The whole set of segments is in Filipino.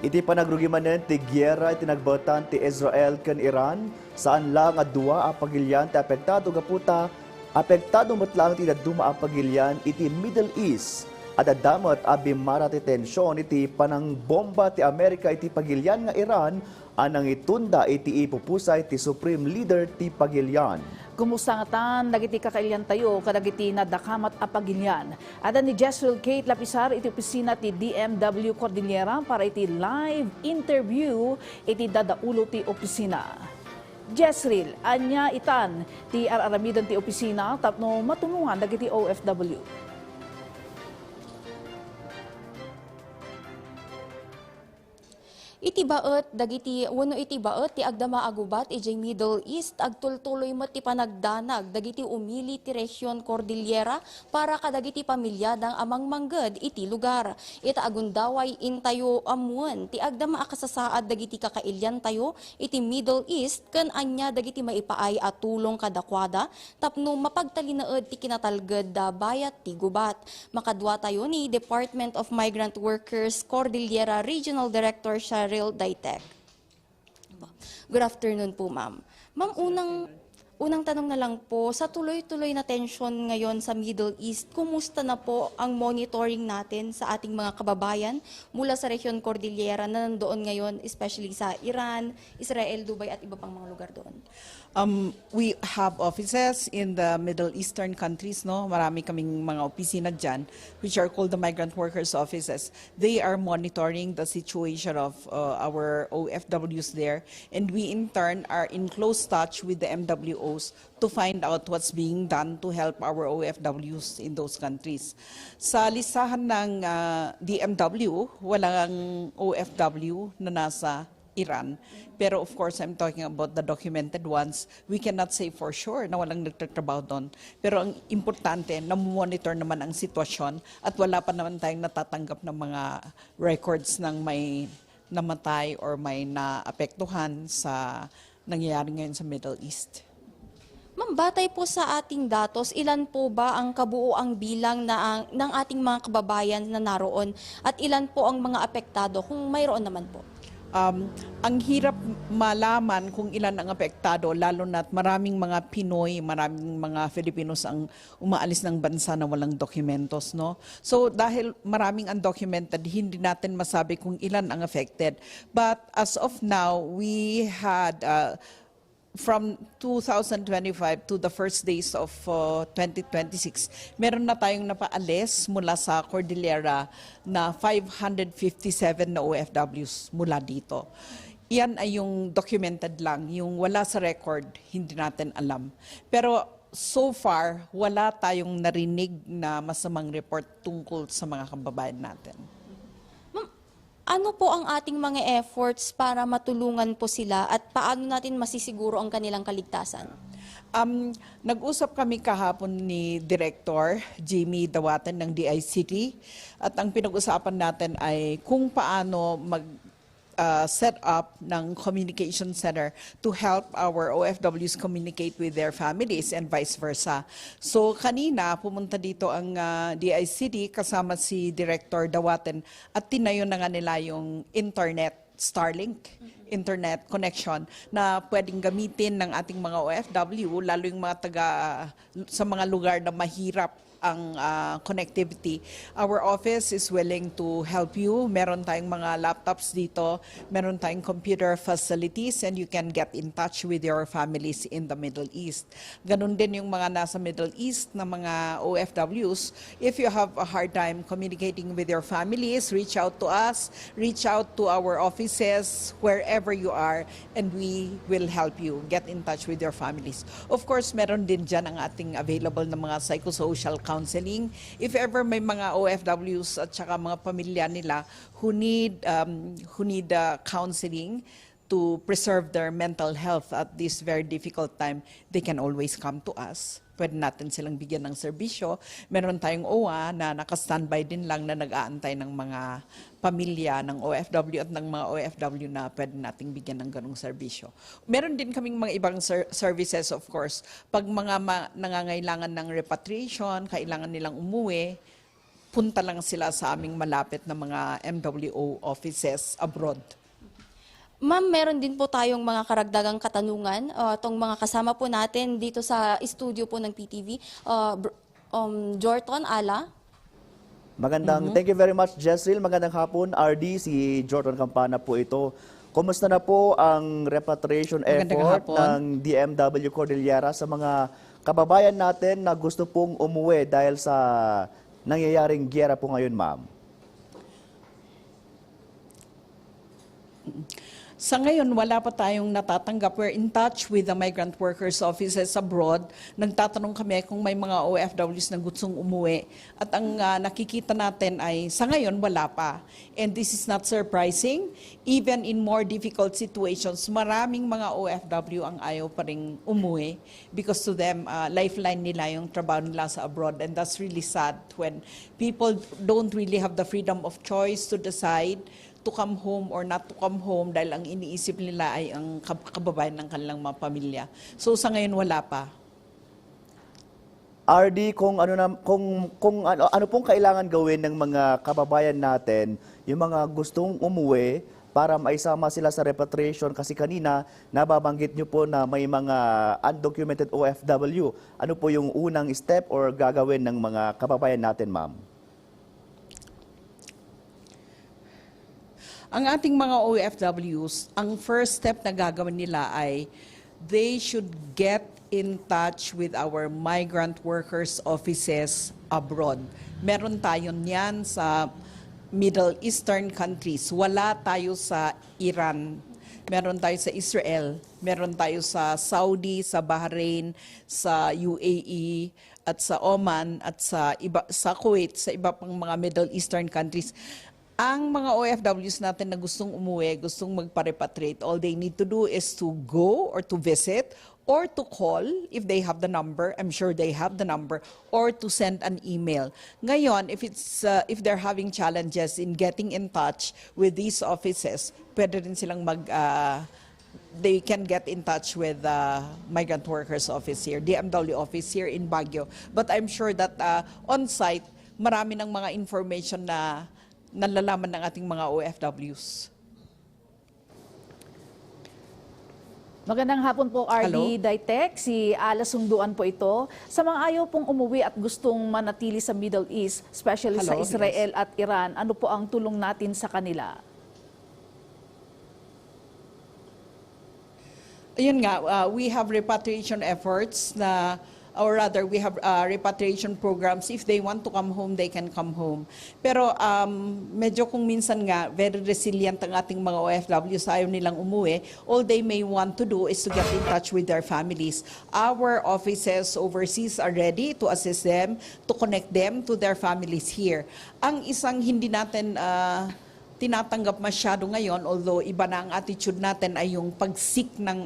Iti panagrugimanen ti gyera iti nagbatan ti Israel ken Iran saan lang at dua a pagilyan ti apektado gaputa apektado metlang ti daduma a pagilyan iti Middle East at adamot a bimara ti tensyon iti panang bomba ti Amerika iti pagilyan nga Iran anang itunda iti ipupusay ti Supreme Leader ti pagilyan. Kumusta nga tan, dagiti kakailyan tayo, kadagiti nadakamat a pagilyan. Ada ni Jezreel Kate Lapisar, iti opisina ti DMW Cordillera para iti live interview, iti dadaulo ti opisina. Jezreel, anya itan, ti araramidan ti opisina, tapno matulungan dagiti OFW. Iti baet dagiti wenno iti baet ti agdama agubat iti Middle East agtultuloy met ti panagdanag dagiti umili ti Region Cordillera para kadagiti pamilya dang amang mangged iti lugar. Ita agundaway intayo amuan ti agdama akasasaad dagiti kakailyan tayo iti Middle East ken anya dagiti maipaay a tulong kadakwada tapno mapagtalinaed ti kinatalged da bayat ti gubat. Makadwa tayo ni Department of Migrant Workers Cordillera Regional Director Cheryl Daitek. Good afternoon po, ma'am. Ma'am, unang tanong na lang po, sa tuloy-tuloy na tension ngayon sa Middle East, kumusta na po ang monitoring natin sa ating mga kababayan mula sa Region Cordillera na nandoon ngayon, especially sa Iran, Israel, Dubai at iba pang mga lugar doon? We have offices in the Middle Eastern countries, no? Marami kaming mga opisina dyan, which are called the Migrant Workers Offices. They are monitoring the situation of our OFWs there, and we in turn are in close touch with the MWOs to find out what's being done to help our OFWs in those countries. Sa listahan ng DMW, walang OFW na nasa Iran. Pero of course, I'm talking about the documented ones. We cannot say for sure na walang nagtatrabaho doon. Pero ang importante, na-monitor naman ang sitwasyon at wala pa naman tayong natatanggap ng mga records ng may namatay or may naapektuhan sa nangyayari ngayon sa Middle East. Ma'am, batay po sa ating datos, ilan po ba ang kabuuang bilang ng ating mga kababayan na naroon at ilan po ang mga apektado kung mayroon naman po? Ang hirap malaman kung ilan ang apektado, lalo na't maraming mga Pinoy, maraming mga Filipinos ang umaalis ng bansa na walang dokumentos, no? So dahil maraming undocumented, hindi natin masabi kung ilan ang affected. But as of now, we had from 2025 to the first days of 2026, meron na tayong napaalis mula sa Cordillera na 557 na OFWs mula dito. Yan ay yung documented lang, yung wala sa record, hindi natin alam. Pero so far, wala tayong narinig na masamang report tungkol sa mga kababayan natin. Ano po ang ating mga efforts para matulungan po sila at paano natin masisiguro ang kanilang kaligtasan? Nag-usap kami kahapon ni Director Jamie Dawatan ng DICT at ang pinag-usapan natin ay kung paano set up ng communication center to help our OFWs communicate with their families and vice versa. So kanina pumunta dito ang DICT kasama si Director Dawaten at tinayo na nga nila yung internet Starlink internet connection na pwedeng gamitin ng ating mga OFW, lalo yung mga sa mga lugar na mahirap ang connectivity. Our office is willing to help you. Meron tayong mga laptops dito, meron tayong computer facilities, and you can get in touch with your families in the Middle East. Ganun din yung mga nasa Middle East na mga OFWs. If you have a hard time communicating with your families, reach out to us, reach out to our offices, wherever you are, and we will help you get in touch with your families. Of course, meron din dyan ang ating available na mga psychosocial counseling. If ever may mga OFWs at saka mga pamilya nila who need counseling to preserve their mental health at this very difficult time, they can always come to us. Pwede natin silang bigyan ng serbisyo. Meron tayong OWA na naka-standby din lang na nag-aantay ng mga pamilya ng OFW at ng mga OFW na pwede nating bigyan ng ganong serbisyo. Meron din kaming mga ibang services, of course. Pag mga nangangailangan ng repatriation, kailangan nilang umuwi, punta lang sila sa aming malapit na mga MWO offices abroad. Ma'am, meron din po tayong mga karagdagang katanungan. Itong mga kasama po natin dito sa studio po ng PTV. Jorton Ala. Thank you very much, Jezreel. Magandang hapon, RD. Si Jordan Campana po ito. Kumusta na po ang repatriation Magandang effort hapon. ng DMW Cordillera sa mga kababayan natin na gusto pong umuwi dahil sa nangyayaring giyera po ngayon, ma'am? Sa ngayon, wala pa tayong natatanggap. We're in touch with the migrant workers offices abroad. Nagtatanong kami kung may mga OFWs na gustong umuwi. At ang nakikita natin ay, sa ngayon, wala pa. And this is not surprising. Even in more difficult situations, maraming mga OFW ang ayaw pa rin umuwi. Because to them, lifeline nila yung trabaho nila sa abroad. And that's really sad when people don't really have the freedom of choice to decide to come home or not to come home dahil ang iniisip nila ay ang kababayan ng kanilang mga pamilya. So sa ngayon wala pa. RD, ano pong kailangan gawin ng mga kababayan natin, yung mga gustong umuwi para maisama sila sa repatriation, kasi kanina nababanggit nyo po na may mga undocumented OFW. Ano po yung unang step or gagawin ng mga kababayan natin, ma'am? Ang ating mga OFWs, ang first step na gagawin nila ay they should get in touch with our migrant workers offices abroad. Meron tayo niyan sa Middle Eastern countries. Wala tayo sa Iran. Meron tayo sa Israel. Meron tayo sa Saudi, sa Bahrain, sa UAE, at sa Oman, at sa Kuwait, sa iba pang mga Middle Eastern countries. Ang mga OFWs natin na gustong umuwi, gustong magpa-repatriate, all they need to do is to go or to visit or to call if they have the number. I'm sure they have the number, or to send an email. Ngayon, if they're having challenges in getting in touch with these offices, pwede rin silang they can get in touch with the migrant workers office here, DMW office here in Baguio. But I'm sure that on-site, marami ng mga information na nalalaman ng ating mga OFWs. Magandang hapon po, RD Hello. Daitek. Si Ala Sungduan po ito. Sa mga ayaw pong umuwi at gustong manatili sa Middle East, especially sa Hello, Israel at Iran, ano po ang tulong natin sa kanila? Ayun nga, we have repatriation efforts or rather we have repatriation programs. If they want to come home, they can come home. Pero medyo kung minsan nga, very resilient ang ating mga OFWs, ayaw nilang umuwi. All they may want to do is to get in touch with their families. Our offices overseas are ready to assist them, to connect them to their families here. Ang isang hindi natin tinatanggap masyado ngayon, although iba na ang attitude natin, ay yung pag-seek ng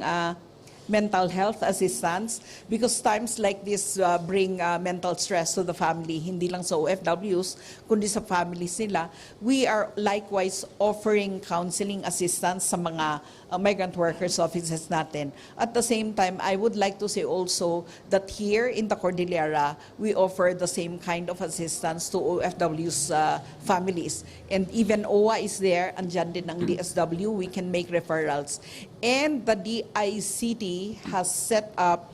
mental health assistance, because times like this bring mental stress to the family, hindi lang sa OFWs, kundi sa families nila. We are likewise offering counseling assistance sa mga migrant workers offices natin. At the same time, I would like to say also that here in the Cordillera, we offer the same kind of assistance to OFWs families. And even OWA is there, andyan din ang DSW, we can make referrals. And the DICT has set up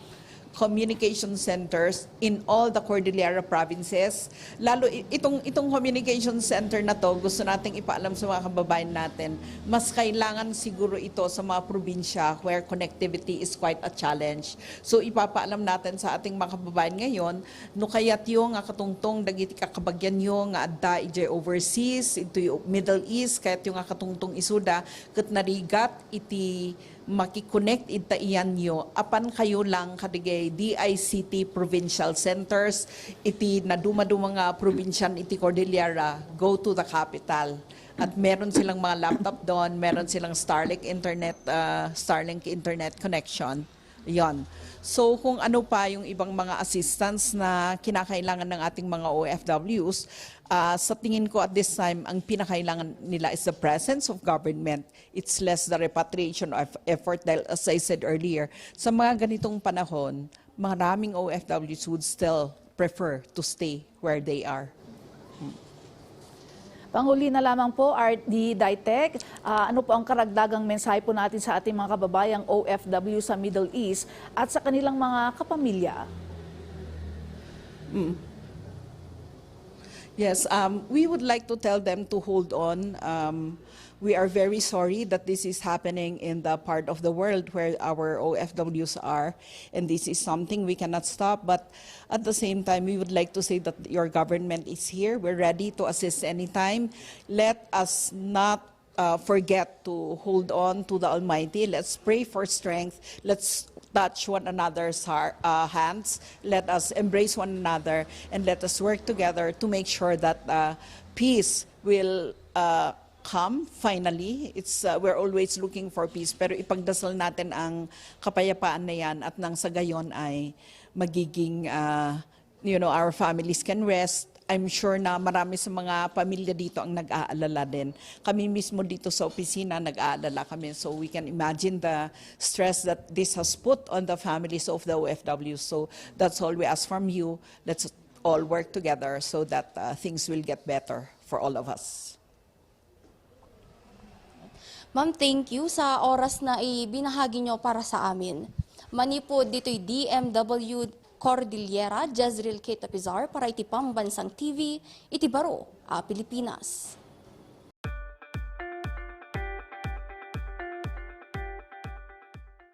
communication centers in all the Cordillera provinces. Lalo itong communication center na to, gusto nating ipaalam sa mga kababayan natin, mas kailangan siguro ito sa mga probinsya where connectivity is quite a challenge. So ipapaalam natin sa ating mga kababayan ngayon, no kayat yung katungtong dagiti kakabagyan yung nga adda ije overseas, ito yung Middle East, kayat yung katungtong isuda, kat narigat iti makikonnect ita iyan nyo, apan kayo lang kadigay DICT provincial centers, iti naduma-duma nga probinsyan iti Cordillera, go to the capital. At meron silang mga laptop doon, meron silang Starlink internet connection. Yon. So kung ano pa yung ibang mga assistance na kinakailangan ng ating mga OFWs, sa tingin ko at this time, ang pinakailangan nila is the presence of government. It's less the repatriation of effort dahil as I said earlier, sa mga ganitong panahon, maraming OFWs would still prefer to stay where they are. Panghuli na lamang po, RD Ditech, ano po ang karagdagang mensahe po natin sa ating mga kababayang OFW sa Middle East at sa kanilang mga kapamilya? Yes, we would like to tell them to hold on. We are very sorry that this is happening in the part of the world where our OFWs are, and this is something we cannot stop. But at the same time, we would like to say that your government is here. We're ready to assist anytime. Let us not forget to hold on to the Almighty. Let's pray for strength. Let's touch one another's hands. Let us embrace one another, and let us work together to make sure that peace will come finally. We're always looking for peace, pero ipagdasal natin ang kapayapaan na yan, at nang sa gayon ay magiging our families can rest. I'm sure na marami sa mga pamilya dito ang nag-aalala din. Kami mismo dito sa opisina nag-aalala kami, so we can imagine the stress that this has put on the families of the OFWs. So that's all we ask from you. Let's all work together so that things will get better for all of us. Ma'am, thank you sa oras na ibinahagi nyo para sa amin. Manipod dito'y DMW Cordillera, Jezreel Kate Apizar para iti Pambansang TV, iti Baro, Pilipinas.